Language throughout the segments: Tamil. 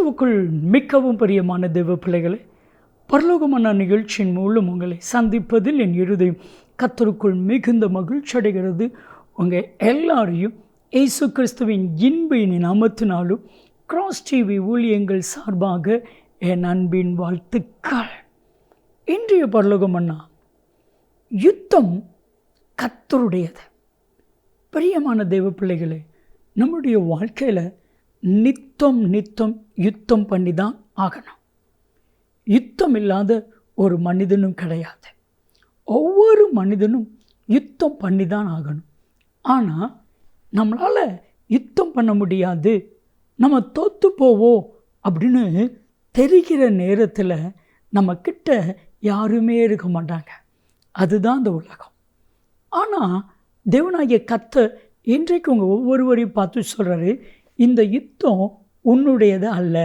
கிறிஸ்துவுக்குள் மிகவும் பிரியமான தேவ பிள்ளைகளே, பரலோகமான நிகழ்ச்சியின் மூலம் உங்களை சந்திப்பதில் என் இருதயம் கர்த்தருக்குள் மிகுந்த மகிழ்ச்சி அடைகிறது. உங்கள் எல்லாரையும் இயேசு கிறிஸ்துவின் இன்ப நாமத்தினாலும் கிராஸ் டிவி ஊழியங்கள் சார்பாக என் அன்பின் வாழ்த்துக்கள். இன்றைய பரலோகமன்னா யுத்தம் கர்த்தருடையது. பிரியமான தேவ பிள்ளைகளே, நம்முடைய வாழ்க்கையில் நித்தம் யுத்தம் பண்ணி தான் ஆகணும். யுத்தம் இல்லாத ஒரு மனிதனும் கிடையாது. ஒவ்வொரு மனிதனும் யுத்தம் பண்ணி தான் ஆகணும். ஆனால் நம்மளால் யுத்தம் பண்ண முடியாது, நம்ம தோற்று போவோம் அப்படின்னு தெரிகிற நேரத்தில் நம்மக்கிட்ட யாருமே இருக்க மாட்டாங்க. அதுதான் இந்த உலகம். ஆனால் தேவனாகிய கர்த்தர் இன்றைக்கு உங்கள் ஒவ்வொருவரையும் பார்த்து சொல்கிறாரு, இந்த யுத்தம் உன்னுடையது அல்ல,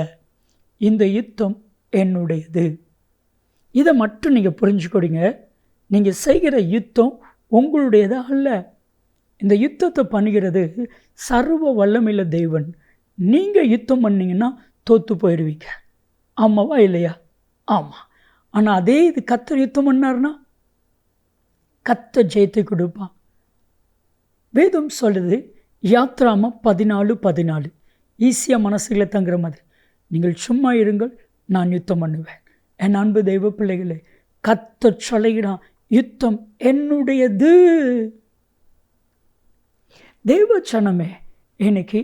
இந்த யுத்தம் என்னுடையது. இதை மட்டும் நீங்கள் புரிஞ்சுக்கொடுங்க. நீங்கள் செய்கிற யுத்தம் உங்களுடையது அல்ல. இந்த யுத்தத்தை பண்ணுகிறது சர்வ வல்லமையுள்ள தேவன். நீங்கள் யுத்தம் பண்ணிங்கன்னா தோற்று போயிடுவீங்க. ஆமாவா இல்லையா? ஆமாம். ஆனால் அதே இது கர்த்தர் யுத்தம் பண்ணார்னா கர்த்தர் ஜெயத்தை கொடுப்பான். வேதம் சொல்லுது, யாத்ராமம் 14:14, ஈஸியாக மனசுகளை தங்குற மாதிரி, நீங்கள் சும்மா இருங்கள், நான் யுத்தம் பண்ணுவேன். என் அன்பு தெய்வ பிள்ளைகளே, கர்த்தர் சொல்லுகிறான், யுத்தம் என்னுடையது. தெய்வ சனமே, இன்னைக்கு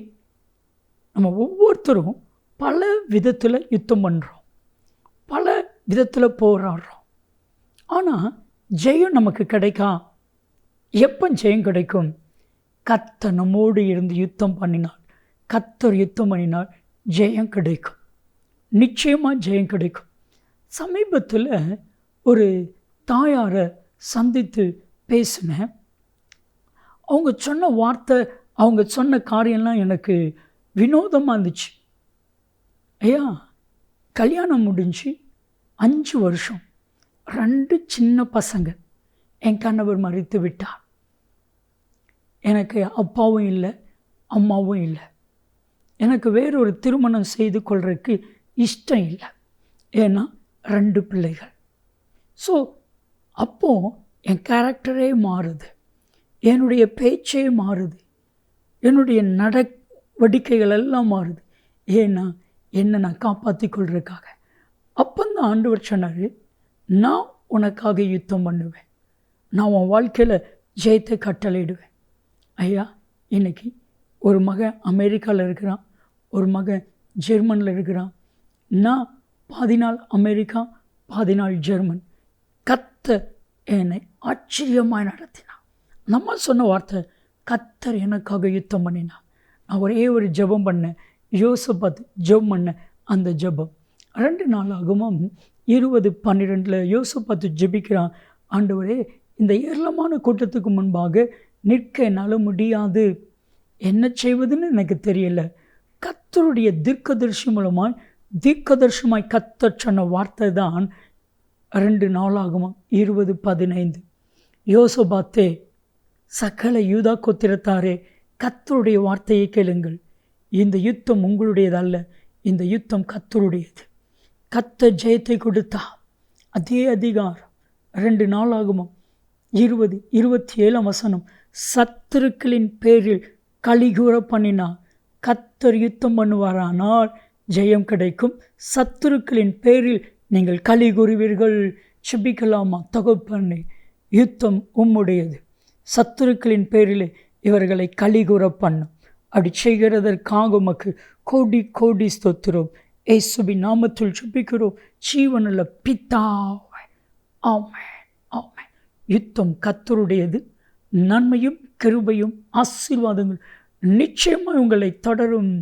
நம்ம ஒவ்வொருத்தரும் பல விதத்தில் யுத்தம் பண்ணுறோம், பல விதத்தில் போராடுறோம். ஆனால் ஜெயம் நமக்கு கிடைக்கா. எப்போ ஜெயம் கிடைக்கும்? கர்த்தர் நம்மோடு இருந்து யுத்தம் பண்ணினார், கர்த்தர் யுத்தம் பண்ணினார், ஜெயம் கிடைக்கும். நிச்சயமாக ஜெயம் கிடைக்கும். சமீபத்தில் ஒரு தாயாரை சந்தித்து பேசினேன். அவங்க சொன்ன வார்த்தை, அவங்க சொன்ன காரியம்லாம் எனக்கு வினோதமாக இருந்துச்சு. ஐயா, கல்யாணம் முடிஞ்சு 5 வருஷம், 2 சின்ன பசங்க, என் கணவர் மரித்து விட்டார். எனக்கு அப்பாவும் இல்லை, அம்மாவும் இல்லை. எனக்கு வேறொரு திருமணம் செய்து கொள்றதுக்கு இஷ்டம் இல்லை. ஏன்னா 2 பிள்ளைகள். ஸோ அப்போது என் கேரக்டரே மாறுது, என்னுடைய பேச்சே மாறுது, என்னுடைய நடவடிக்கைகள் எல்லாம் மாறுது. ஏன்னா என்னை நான் காப்பாற்றி கொள்றதுக்காக. அப்போந்தான் ஆண்டவர் சொன்னார், நான் உனக்காக யுத்தம் பண்ணுவேன், நான் உன் வாழ்க்கையில் ஜெயத்தை கட்டளையிடுவேன். ஐயா, இன்றைக்கி ஒரு மகன் அமெரிக்காவில் இருக்கிறான், ஒரு மகன் ஜெர்மனில் இருக்கிறான். நான் பாதி நாள் அமெரிக்கா, பாதி நாள் ஜெர்மன். கர்த்தர் என்னை ஆச்சரியமாக நடத்தினான். நம்ம சொன்ன வார்த்தை, கர்த்தர் எனக்காக யுத்தம் பண்ணினான். நான் ஒரே ஒரு ஜெபம் பண்ணேன், யோசபாத் ஜெபம் பண்ணேன். அந்த ஜெபம் 2 நாளாகவும் 20:12 யோசபாத் ஜெபிக்கிறான், ஆண்டவரே, இந்த ஏராளமான கூட்டத்துக்கு முன்பாக நிற்க என்னால் முடியாது, என்ன செய்வதுன்னு எனக்கு தெரியல. கர்த்தருடைய தீர்க்கதரிசி மூலமாய் கர்த்தர் சொன்ன வார்த்தை தான் 2 நாளாகவும் 20:15, யோசபாத்தே, சகல யூதா கோத்திரத்தாரே, கர்த்தருடைய வார்த்தையை கேளுங்கள், இந்த யுத்தம் உங்களுடையதல்ல, இந்த யுத்தம் கர்த்தருடையது. கர்த்தர் ஜெயத்தை கொடுத்தா. அதே அதிகாரம் 2 நாளாகவும் 20:27 சத்துருக்களின் பேரில் கலிகூற பண்ணினா. கர்த்தர் யுத்தம் பண்ணுவாரானால் ஜெயம் கிடைக்கும். சத்துருக்களின் பேரில் நீங்கள் களி கூறுவீர்கள். செபிக்கலாமா? தகப்பனே, யுத்தம் உம்முடையது, சத்துருக்களின் பேரில் இவர்களை களிகூற பண்ணும். அப்படி செய்கிறதற்காக உமக்கு கோடி கோடி ஸ்தோத்திரம். இயேசுவின் நாமத்தில் செபிக்கிறோம், ஜீவனுள்ள பிதாவே, ஆமென், ஆமென். யுத்தம் கர்த்தருடையது. நன்மையும் கிருபையும் ஆசீர்வாதங்கள் நிச்சயமாக உங்களை தொடரும்.